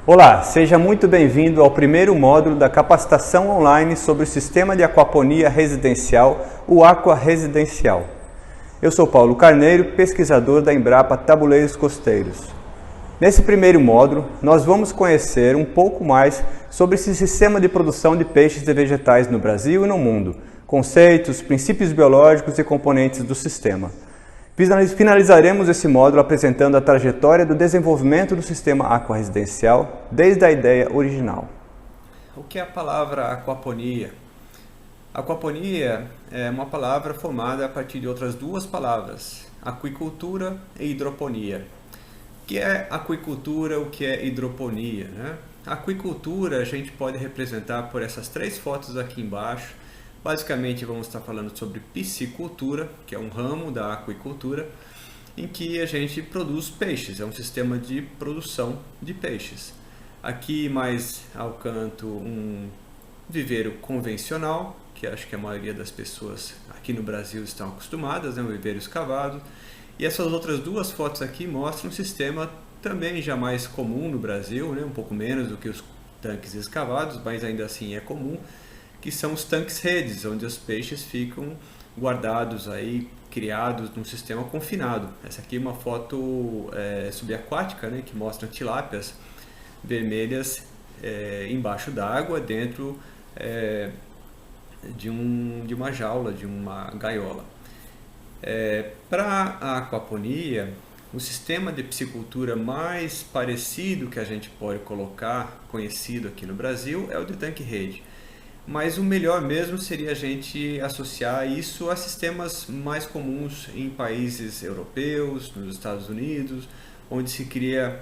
Olá, seja muito bem-vindo ao primeiro módulo da capacitação online sobre o sistema de aquaponia residencial, o Aqua Residencial. Eu sou Paulo Carneiro, pesquisador da Embrapa Tabuleiros Costeiros. Nesse primeiro módulo, nós vamos conhecer um pouco mais sobre esse sistema de produção de peixes e vegetais no Brasil e no mundo, conceitos, princípios biológicos e componentes do sistema. Finalizaremos esse módulo apresentando a trajetória do desenvolvimento do sistema aquaresidencial desde a ideia original. O que é a palavra aquaponia? Aquaponia é uma palavra formada a partir de outras duas palavras, aquicultura e hidroponia. O que é aquicultura, o que é hidroponia, né? A aquicultura a gente pode representar por essas três fotos aqui embaixo. Basicamente vamos estar falando sobre piscicultura, que é um ramo da aquicultura, em que a gente produz peixes, é um sistema de produção de peixes. Aqui mais ao canto um viveiro convencional, que acho que a maioria das pessoas aqui no Brasil estão acostumadas, né? Um viveiro escavado. E essas outras duas fotos aqui mostram um sistema também já mais comum no Brasil, né? Um pouco menos do que os tanques escavados, mas ainda assim é comum, que são os tanques-redes, onde os peixes ficam guardados aí, criados num sistema confinado. Essa aqui é uma foto subaquática, né, que mostra tilápias vermelhas embaixo d'água, dentro de uma jaula, de uma gaiola. Para a aquaponia, o sistema de piscicultura mais parecido que a gente pode colocar, conhecido aqui no Brasil, é o de tanque-rede. Mas o melhor mesmo seria a gente associar isso a sistemas mais comuns em países europeus, nos Estados Unidos, onde se cria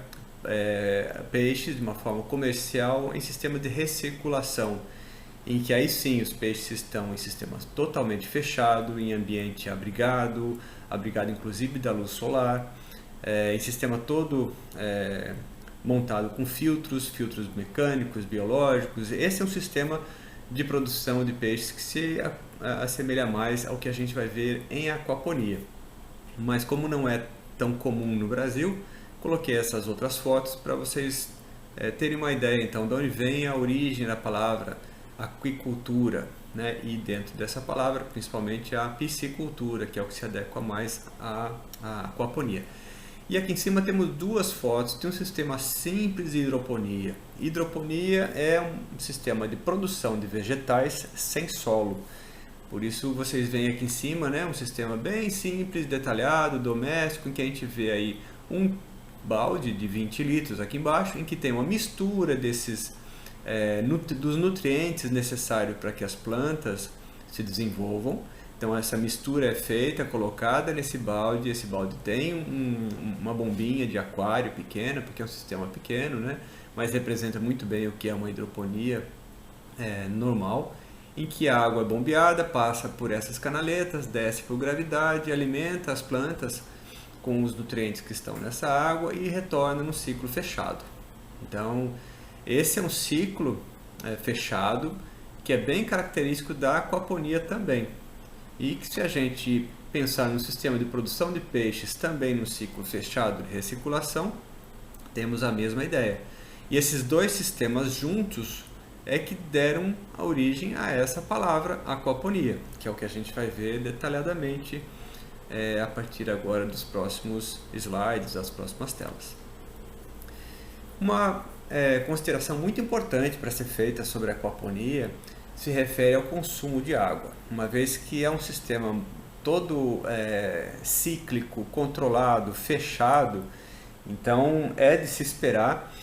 peixes de uma forma comercial em sistema de recirculação, em que aí sim os peixes estão em sistemas totalmente fechado, em ambiente abrigado inclusive da luz solar, em sistema todo montado com filtros mecânicos, biológicos. Esse é um sistema de produção de peixes que se assemelha mais ao que a gente vai ver em aquaponia. Mas como não é tão comum no Brasil, coloquei essas outras fotos para vocês terem uma ideia então de onde vem a origem da palavra aquicultura, né? E dentro dessa palavra principalmente a piscicultura, que é o que se adequa mais à aquaponia. E aqui em cima temos duas fotos de um sistema simples de hidroponia. Hidroponia é um sistema de produção de vegetais sem solo. Por isso vocês veem aqui em cima, né, um sistema bem simples, detalhado, doméstico, em que a gente vê aí um balde de 20 litros aqui embaixo, em que tem uma mistura dos nutrientes necessários para que as plantas se desenvolvam. Então essa mistura é feita, colocada nesse balde. Esse balde tem uma bombinha de aquário pequena, porque é um sistema pequeno, né? Mas representa muito bem o que é uma hidroponia normal, em que a água é bombeada, passa por essas canaletas, desce por gravidade, alimenta as plantas com os nutrientes que estão nessa água e retorna no ciclo fechado. Então esse é um ciclo fechado que é bem característico da aquaponia também. E que se a gente pensar no sistema de produção de peixes também no ciclo fechado de recirculação, temos a mesma ideia. E esses dois sistemas juntos é que deram a origem a essa palavra aquaponia, que é o que a gente vai ver detalhadamente a partir agora dos próximos slides, das próximas telas. Uma consideração muito importante para ser feita sobre a aquaponia se refere ao consumo de água, uma vez que é um sistema todo cíclico, controlado, fechado. Então é de se esperar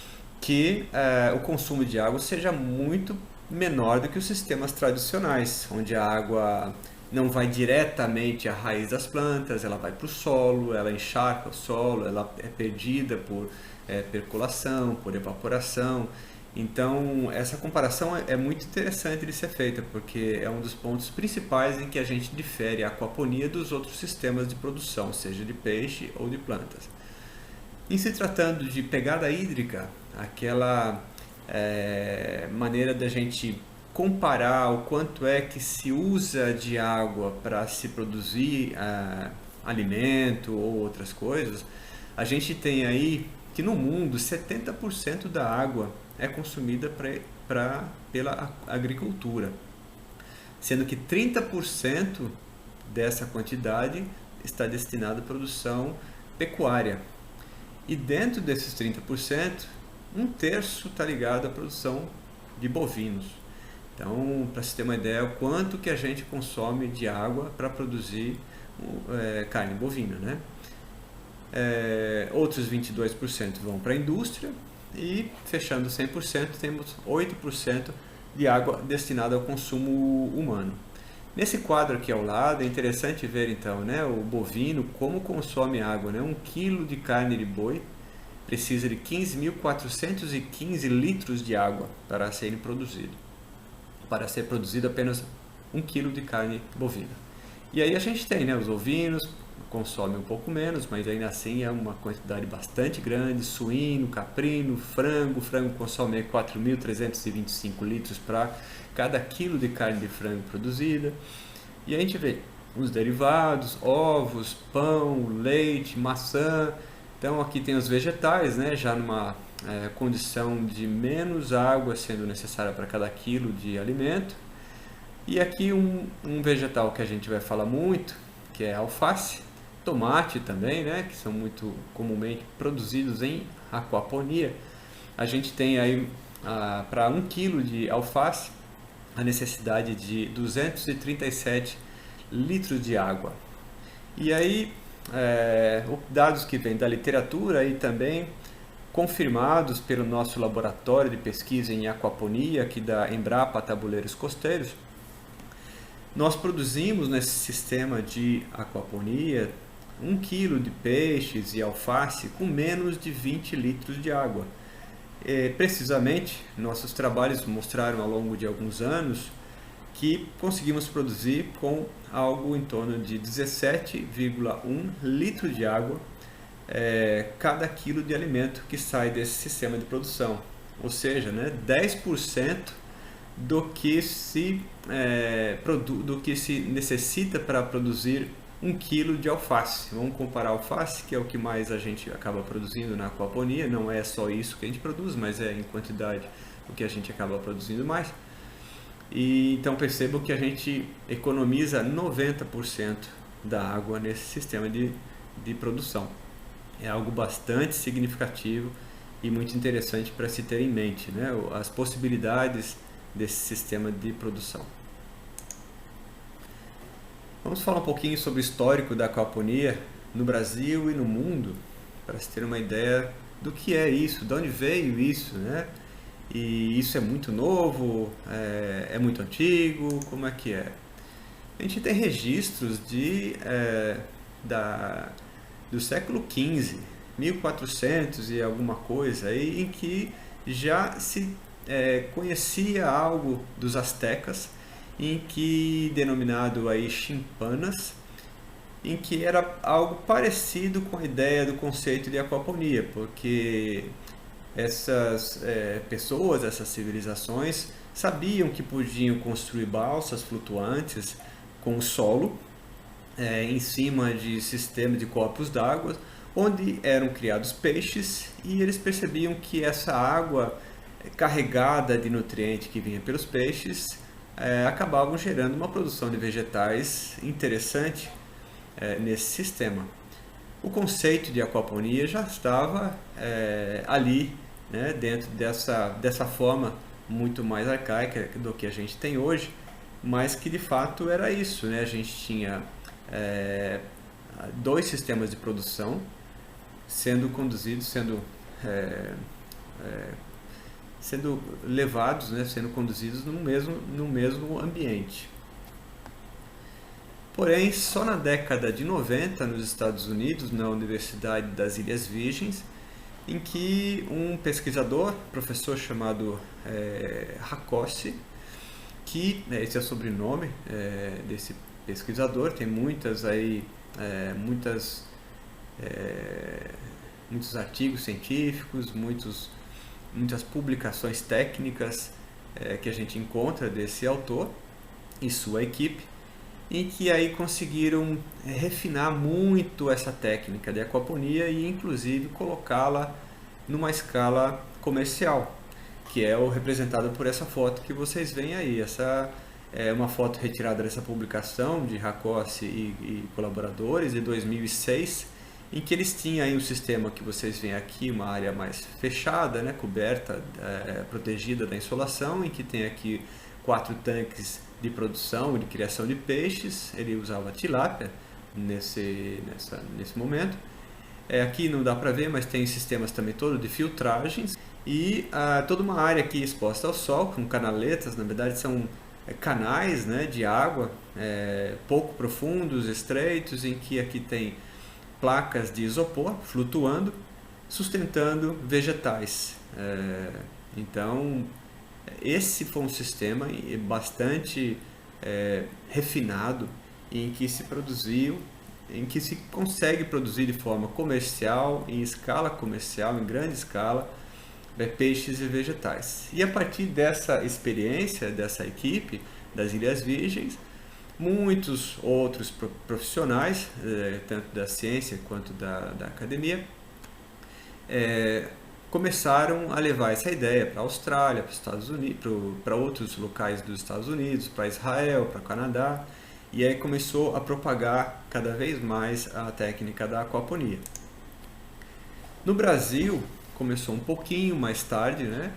que o consumo de água seja muito menor do que os sistemas tradicionais, onde a água não vai diretamente à raiz das plantas, ela vai para o solo, ela encharca o solo, ela é perdida por percolação, por evaporação. Então essa comparação é muito interessante de ser feita, porque é um dos pontos principais em que a gente difere a aquaponia dos outros sistemas de produção, seja de peixe ou de plantas. Em se tratando de pegada hídrica, aquela maneira da gente comparar o quanto é que se usa de água para se produzir alimento ou outras coisas, a gente tem aí que no mundo 70% da água é consumida pela agricultura, sendo que 30% dessa quantidade está destinado à produção pecuária. E dentro desses 30%, um terço está ligado à produção de bovinos. Então, para você ter uma ideia, o quanto que a gente consome de água para produzir carne bovina, né? Outros 22% vão para a indústria e, fechando 100%, temos 8% de água destinada ao consumo humano. Nesse quadro aqui ao lado é interessante ver então, né, o bovino como consome água, né? 1 kg de carne de boi precisa de 15.415 litros de água para ser produzido apenas 1 kg de carne bovina. E aí a gente tem, né, os ovinos consomem um pouco menos, mas ainda assim é uma quantidade bastante grande, suíno, caprino, frango consome 4.325 litros para cada quilo de carne de frango produzida. E a gente vê os derivados, ovos, pão, leite, maçã. Então aqui tem os vegetais, né, já numa condição de menos água sendo necessária para cada quilo de alimento. E aqui um vegetal que a gente vai falar muito, que é a alface, tomate também, né, que são muito comumente produzidos em aquaponia. A gente tem aí para 1 kg de alface a necessidade de 237 litros de água. E aí dados que vêm da literatura e também confirmados pelo nosso laboratório de pesquisa em aquaponia aqui da Embrapa Tabuleiros Costeiros, nós produzimos nesse sistema de aquaponia 1 kg de peixes e alface com menos de 20 litros de água. Precisamente, nossos trabalhos mostraram ao longo de alguns anos que conseguimos produzir com algo em torno de 17,1 litros de água cada quilo de alimento que sai desse sistema de produção. Ou seja, né, 10% do que se necessita para produzir 1 kg de alface. Vamos comparar a alface, que é o que mais a gente acaba produzindo na aquaponia. Não é só isso que a gente produz, mas é em quantidade o que a gente acaba produzindo mais. E então percebam que a gente economiza 90% da água nesse sistema de produção. É algo bastante significativo e muito interessante para se ter em mente, né? As possibilidades desse sistema de produção. Vamos falar um pouquinho sobre o histórico da aquaponia no Brasil e no mundo, para se ter uma ideia do que é isso, de onde veio isso, né? E isso é muito novo, é muito antigo, como é que é? A gente tem registros do século XV, 1400 e alguma coisa, aí, em que já se conhecia algo dos astecas, em que denominado aí chimpanas, em que era algo parecido com a ideia do conceito de aquaponia, porque essas pessoas, essas civilizações sabiam que podiam construir balsas flutuantes com o solo em cima de sistemas de corpos d'água, onde eram criados peixes, e eles percebiam que essa água carregada de nutrientes que vinha pelos peixes acabavam gerando uma produção de vegetais interessante nesse sistema. O conceito de aquaponia já estava ali, né, dentro dessa forma muito mais arcaica do que a gente tem hoje, mas que de fato era isso, né? A gente tinha dois sistemas de produção sendo conduzidos, sendo levados, né, sendo conduzidos no mesmo ambiente. Porém, só na década de 90, nos Estados Unidos, na Universidade das Ilhas Virgens, em que um pesquisador, professor chamado Rakossi, que esse é o sobrenome desse pesquisador, tem muitos artigos científicos, muitas publicações técnicas que a gente encontra desse autor e sua equipe, em que aí conseguiram refinar muito essa técnica de aquaponia e inclusive colocá-la numa escala comercial, que é o representado por essa foto que vocês veem aí. Essa é uma foto retirada dessa publicação de Rákóczi e colaboradores de 2006, em que eles tinham aí um sistema que vocês veem aqui, uma área mais fechada, né, coberta, protegida da insolação, em que tem aqui 4 tanques de produção e de criação de peixes. Ele usava tilápia nesse momento. Aqui não dá para ver, mas tem sistemas também todo de filtragens e toda uma área aqui exposta ao sol, com canaletas. Na verdade são canais, né, de água pouco profundos, estreitos, em que aqui tem placas de isopor flutuando, sustentando vegetais. Então, esse foi um sistema bastante refinado, em que se produziu, em que se consegue produzir de forma comercial, em escala comercial, em grande escala, peixes e vegetais. E a partir dessa experiência, dessa equipe das Ilhas Virgens, muitos outros profissionais, tanto da ciência quanto da academia, começaram a levar essa ideia para a Austrália, para os Estados Unidos, para outros locais dos Estados Unidos, para Israel, para o Canadá, e aí começou a propagar cada vez mais a técnica da aquaponia. No Brasil, começou um pouquinho mais tarde, né,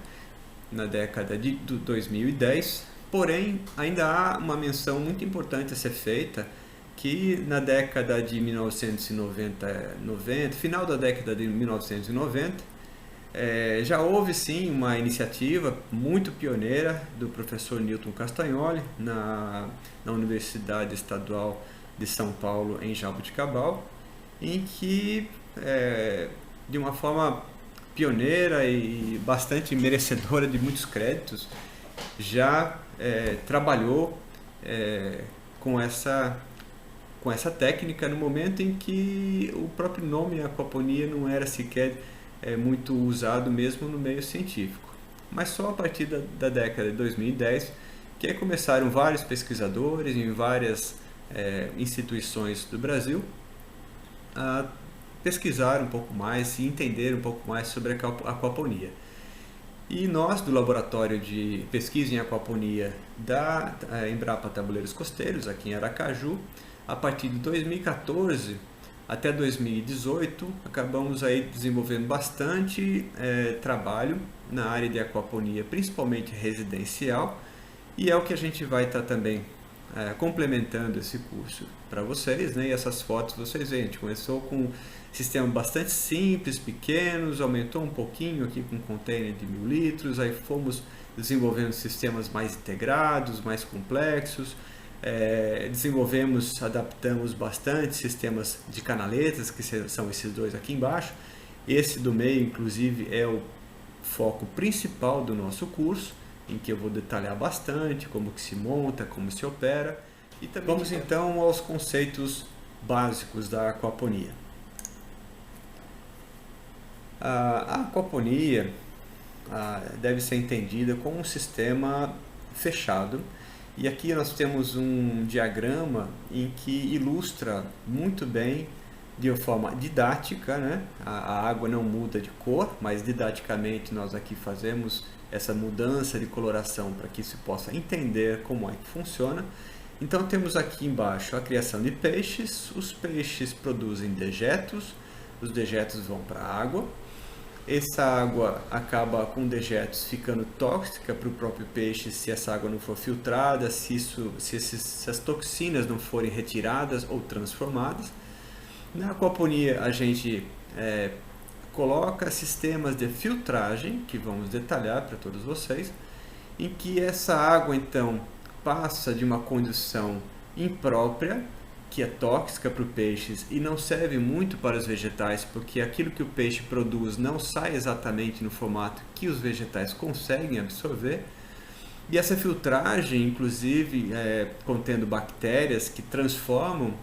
na década de 2010, porém ainda há uma menção muito importante a ser feita, que na década de 1990, final da década de 1990, já houve sim uma iniciativa muito pioneira do professor Newton Castagnoli na Universidade Estadual de São Paulo, em Jaboticabal, em que de uma forma pioneira e bastante merecedora de muitos créditos, já trabalhou com essa técnica no momento em que o próprio nome aquaponia não era sequer muito usado mesmo no meio científico. Mas só a partir da década de 2010 que começaram vários pesquisadores em várias instituições do Brasil a pesquisar um pouco mais e entender um pouco mais sobre a aquaponia. E nós, do Laboratório de Pesquisa em Aquaponia da Embrapa Tabuleiros Costeiros, aqui em Aracaju, a partir de 2014 até 2018, acabamos aí desenvolvendo bastante trabalho na área de aquaponia, principalmente residencial, e é o que a gente vai estar também complementando esse curso para vocês, né? E essas fotos vocês veem, a gente começou com um sistema bastante simples, pequenos, aumentou um pouquinho aqui com um container de 1000 litros, aí fomos desenvolvendo sistemas mais integrados, mais complexos, adaptamos bastante sistemas de canaletas, que são esses dois aqui embaixo. Esse do meio, inclusive, é o foco principal do nosso curso, em que eu vou detalhar bastante como que se monta, como se opera. E também vamos então aos conceitos básicos da aquaponia. A aquaponia deve ser entendida como um sistema fechado, e aqui nós temos um diagrama em que ilustra muito bem, de uma forma didática, né? A água não muda de cor, mas didaticamente nós aqui fazemos essa mudança de coloração para que se possa entender como é que funciona. Então temos aqui embaixo a criação de peixes, os peixes produzem dejetos, os dejetos vão para a água. Essa água acaba com dejetos ficando tóxica para o próprio peixe se essa água não for filtrada, se as toxinas não forem retiradas ou transformadas. Na aquaponia a gente coloca sistemas de filtragem, que vamos detalhar para todos vocês, em que essa água então passa de uma condição imprópria, que é tóxica para o peixe e não serve muito para os vegetais, porque aquilo que o peixe produz não sai exatamente no formato que os vegetais conseguem absorver. E essa filtragem, inclusive, contendo bactérias que transformam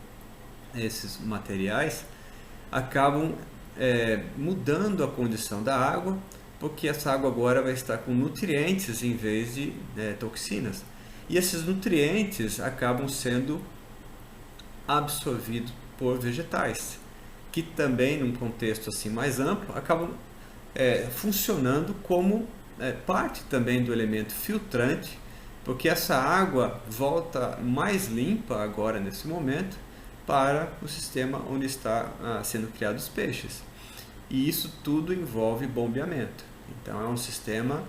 esses materiais, acabam mudando a condição da água, porque essa água agora vai estar com nutrientes em vez de toxinas. E esses nutrientes acabam sendo absorvidos por vegetais, que também, num contexto assim mais amplo, acabam funcionando como parte também do elemento filtrante, porque essa água volta mais limpa agora nesse momento para o sistema onde está sendo criados os peixes. E isso tudo envolve bombeamento. Então é um sistema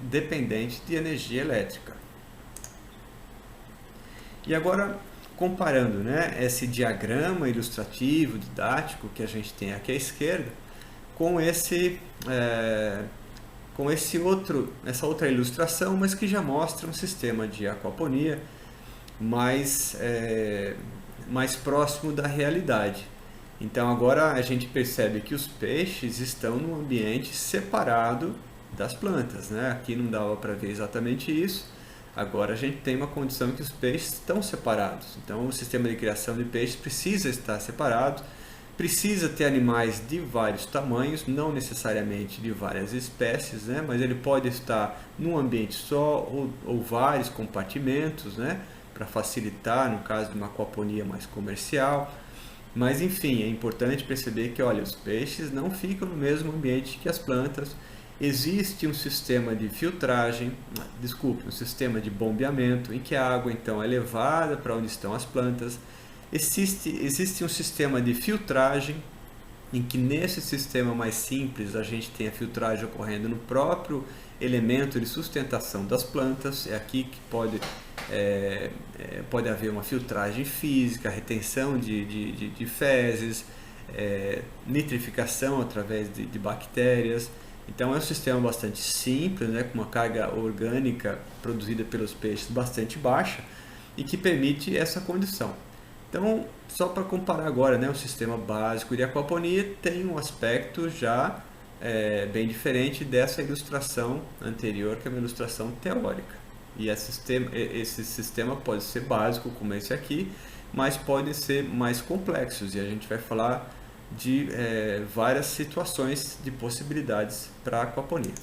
dependente de energia elétrica. E agora, comparando, né, esse diagrama ilustrativo, didático que a gente tem aqui à esquerda, com essa outra ilustração, mas que já mostra um sistema de aquaponia mais próximo da realidade. Então agora a gente percebe que os peixes estão num ambiente separado das plantas, né? Aqui não dava para ver exatamente isso. Agora a gente tem uma condição em que os peixes estão separados. Então o sistema de criação de peixes precisa estar separado, precisa ter animais de vários tamanhos, não necessariamente de várias espécies, né? Mas ele pode estar num ambiente só ou vários compartimentos, né? Para facilitar no caso de uma aquaponia mais comercial. Mas enfim, é importante perceber que, olha, os peixes não ficam no mesmo ambiente que as plantas. Existe um sistema de filtragem, um sistema de bombeamento, em que a água então é levada para onde estão as plantas. Existe um sistema de filtragem, em que nesse sistema mais simples a gente tem a filtragem ocorrendo no próprio elemento de sustentação das plantas. É aqui que pode haver uma filtragem física, retenção de fezes, nitrificação através de bactérias. Então é um sistema bastante simples, né, com uma carga orgânica produzida pelos peixes bastante baixa e que permite essa condição. Então, só para comparar agora, né, o sistema básico de aquaponia tem um aspecto já bem diferente dessa ilustração anterior, que é uma ilustração teórica. E esse sistema pode ser básico, como esse aqui, mas podem ser mais complexos, e a gente vai falar de várias situações de possibilidades para a aquaponia.